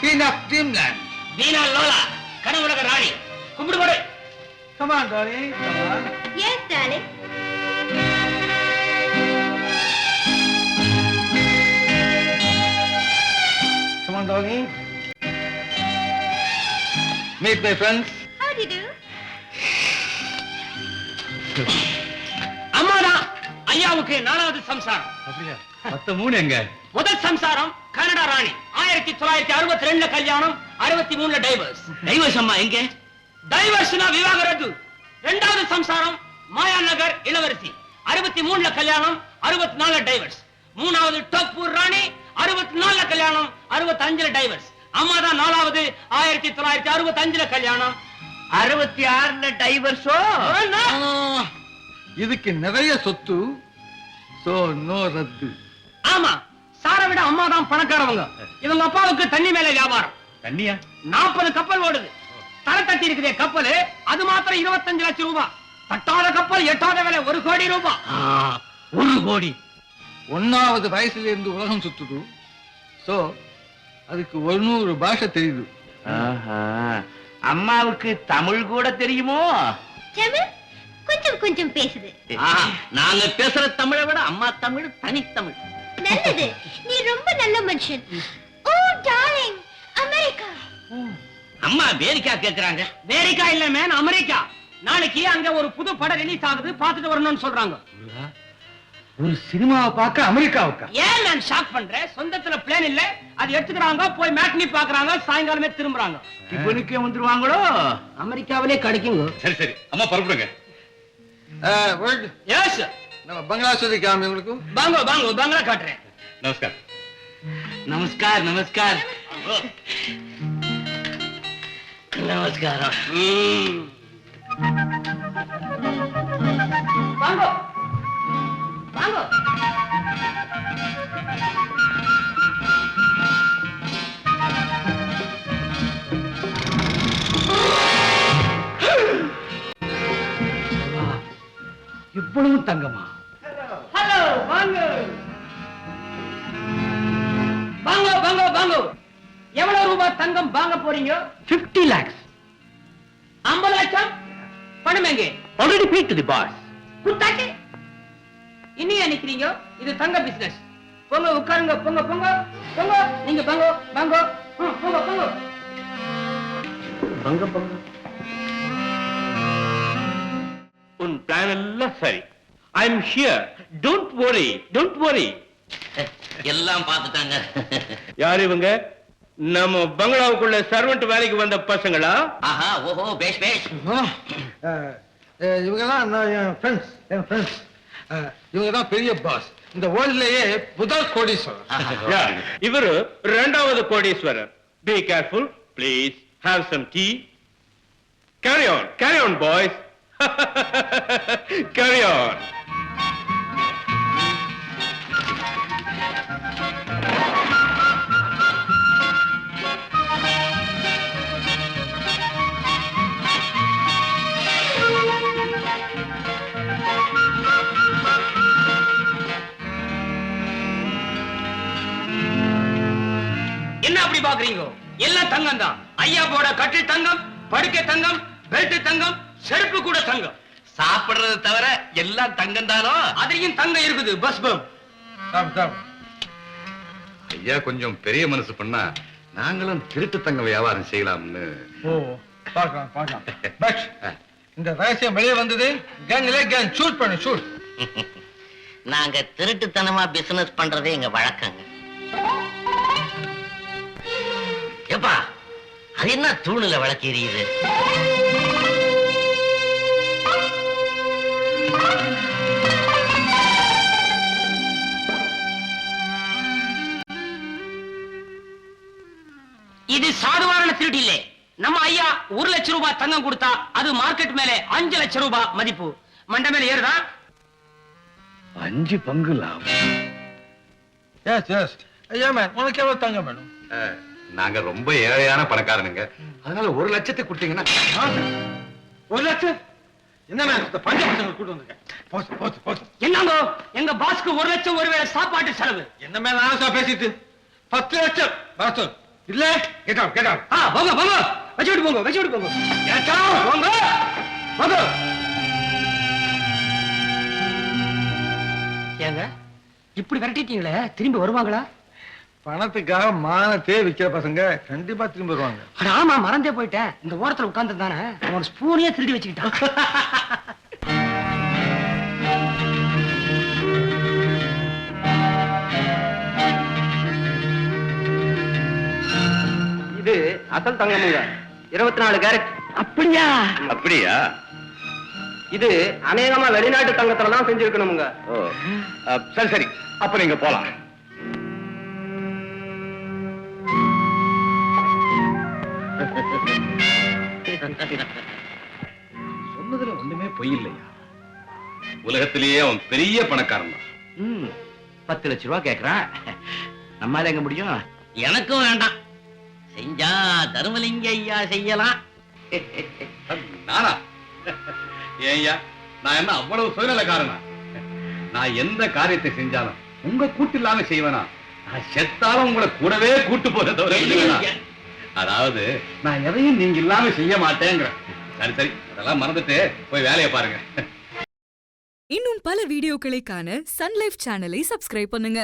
Queen of Dreamland. Veena Lola, Kanavulaga Rani. Kumbudu kodu. Come on, darling. Come on. Yes, darling. Come on, darling. Meet my friends. How do you do? அம்மாதான் ஐயாவுக்கு 4வது சம்சாரம். அப்படியா? மொத்த 3 எங்க? முதல் சம்சாரம் கனடா ராணி 1962ல கல்யாணம் 63ல டைவர்ஸ். டைவர்ஸ் அம்மா எங்க? டைவர்ஸ்னா விவாகரத்து. இரண்டாவது சம்சாரம் மாயா நகர் இளவரசி 63ல கல்யாணம் 64ல டைவர்ஸ். மூணாவது டோப்பூர் ராணி 64ல கல்யாணம் 65ல டைவர்ஸ். அம்மாதான் 4வது 1965ல கல்யாணம் 66ல டைவர்ஸோ. இதுக்கு நிறைய சொத்து. சோ நோ ரத்து. ஆமா, சாரை விட அம்மா தான் பணக்காரவங்க. இவங்க அப்பாவுக்கு தண்ணி மேல வியாபாரம். தண்ணியா? 40 கப்பல் ஓடுது. தலை தட்டி இருக்குதே கப்பல், அது மாத்திரம் 25 லட்சம் ரூபாய். தட்டாத கப்பல் எட்டாத விலை 1 கோடி ரூபாய். 1 கோடி. 1வது வயசுல இருந்து உலகம் சுத்துது. சோ அதுக்கு 100 பாஷை தெரியுது. அம்மாவுக்கு தமிழ் கூட தெரியுமோ? தமிழ் கொஞ்சம் கொஞ்சம் பேசுது. நாங்க பேசுற தமிழை விட அம்மா தமிழ் தனித்தமிழ். நல்லது, நீ ரொம்ப நல்ல மனுஷன். ஓ டார்லிங், அமெரிக்கா. அம்மா அமெரிக்கா கேக்குறாங்க. அமெரிக்கா இல்ல மேன், அமெரிக்கா. நாளைக்கு அங்க ஒரு புது படம் ரிலீஸ் ஆகுது, பாத்துட்டு வரணும்னு சொல்றாங்க. ஒரு சினிமாவை பார்க்க அமெரிக்காவுக்கா? ஏன் நான் ஷாக் பண்றேன்? சொந்தத்துல பிளேன் இல்ல, அது எடுத்துக்கிறாங்க, போய் மேட்னி பாக்குறாங்க, சாயங்காலமே திரும்புறாங்க. இப்பனுக்கே வந்துருவாங்களோ? அமெரிக்காவிலே கிடைக்குங்க. சரி சரி, அம்மா பரப்புடுங்க. எஸ், நம்ம பங்களா சொல்லி காமி உங்களுக்கு. பாங்கோ பாங்கோ, பங்களா காட்டுறேன். நமஸ்கார். நமஸ்கார் நமஸ்கார் நமஸ்காரம். வாங்கோ வாங்கோ. இவ்வளவு தங்கமா? ஹலோ, வாங்கோ வாங்கோ வாங்கோ வாங்கோ. எவ்வளவு ரூபாய் தங்கம் வாங்க போறீங்க? 50 lakhs. 50 லட்சம் பணம் எங்கே? Already paid to the boss. குத்தாச்சு. இன்னியா நிக்கிறீங்க? இது தங்க பிசினஸ். போங்க உட்காருங்க, போங்க போங்க போங்க. நீங்க வாங்கோ வாங்கோ. போங்க போங்க பங்க பங்க. உன் பிளான் எல்லாம் சரி. I am here. Don't worry, don't worry. எல்லாம் பார்த்துட்டாங்க. யார் இவங்க? நம்ம பங்களாவுக்குள்ள சர்வெண்ட் வேலைக்கு வந்த பசங்களா? ஆஹா, ஓஹோ, பேஷ் பேஷ். இவங்கதான் என் ஃப்ரெண்ட்ஸ். இவங்க தான் பெரிய பாஸ். இந்த வேர்ல்ட்லயே முதல் கோடீஸ்வரர். இவரு 2வது கோடீஸ்வரர். Be careful please. Have some tea. Carry on boys. Carry on. என்ன அப்படி பாக்குறீங்க? எல்லாம் தங்கம் தான். ஐயா போட கட்டில் தங்கம், படுக்கை தங்கம், பெல்ட் தங்கம், செருப்பு கூட தங்கம். சாப்பிடுறது தவிர எல்லாம் தங்கம் தானோ? அதுலயும் தங்கம் இருக்குது. பஸ் பம். ஐயா கொஞ்சம் பெரிய மனசு பண்ணா நாங்களும் திருட்டு தங்க வியாபாரம் செய்யலாம்னு. ஓ, பார்க்கலாம். பட் இந்த ரகசியம் வெளியே வந்தது, கேங்ல கேங் ஷூட் பண்ணு, ஷூட். நாங்க திருட்டுத்தனமா பிசினஸ் பண்றதே எங்க வழக்கங்க. எப்பா, அது என்ன தூணுல விளக்கு எரியுது? இது சாதாரண திருட்டு இல்ல. நம்ம ஐயா 1 லட்சம் ரூபாய் தங்கம் கொடுத்தா அது மார்க்கெட் மேல 5 லட்சம் ரூபாய் மதிப்பு. மண்ட மேல ஏறுதா? 5 பங்கு லாபம். எஸ். ஐயா மேன், உனக்கு எவ்வளவு தங்கம் வேணும்? நாங்க ரொம்ப ஏழையான பணக்காரனுங்க. அதனால 1 லட்சத்தை கொடுத்தீங்கன்னா. 1 லட்சம்? என்ன மேன், இந்த பஞ்ச பசங்க கூட்டு வந்திருக்கேன். போச்சு. என்னங்க, எங்க பாஸ்க்கு 1 லட்சம் ஒருவேளை சாப்பாட்டு செலவு. என்ன மேன் ஆசா பேசிட்டு 10 லட்சம். பாஸ்டர் இல்ல கெட் அவுட் கெட் அவுட். போங்க போங்க, வச்சுட்டு போங்க, வச்சுட்டு போங்க. Get out. போங்க போங்க. ஏங்க இப்படி விரட்டிட்டீங்களே, திரும்பி வருவாங்களா? பணத்துக்காக மானத்தே விக்கிற பசங்க கண்டிப்பா திரும்பி வருவாங்க. அட ஆமா, மறந்தே போயிட்டேன். இந்த ஓரத்துல உட்கார்ந்து தானே ஒரு ஸ்பூனையே திருடி வச்சுக்கிட்டான். இது அசல் தங்கமுங்க, 24 கேரட். அப்படியா? அப்படியா? இது அநேகமா வெளிநாட்டு தங்கத்துல தான் செஞ்சிருக்கணுங்க. சரி சரி, அப்ப நீங்க போலாம். சொன்னதுல ஒண்ணுமே பொய் இல்லையா? உலகத்திலேயே அவன் பெரிய பணக்காரன் தான். 10 லட்சம் ரூபாய் கேக்குறான். நம்மால எங்க முடியும்? எனக்கும் வேண்டாம். செஞ்சா தர்மலிங்க ஐயா செய்யலாம். நானா? ஏய்யா, நான் என்ன அவ்வளவு சுயநலக்காரனா? நான் எந்த காரியத்தை செஞ்சாலும் உங்க கூட்டு இல்லாம செய்வேனா? நான் செத்தாலும் உங்களை கூடவே கூட்டு போறத தவிர விடுவேனா? அதாவது நான் எதையும் நீங்க இல்லாம செய்ய மாட்டேங்கிறேன். சரி சரி, அதெல்லாம் மறந்துட்டு போய் வேலையை பாருங்க. இன்னும் பல வீடியோக்களை காண சன் லைஃப் சேனலை சப்ஸ்கிரைப் பண்ணுங்க.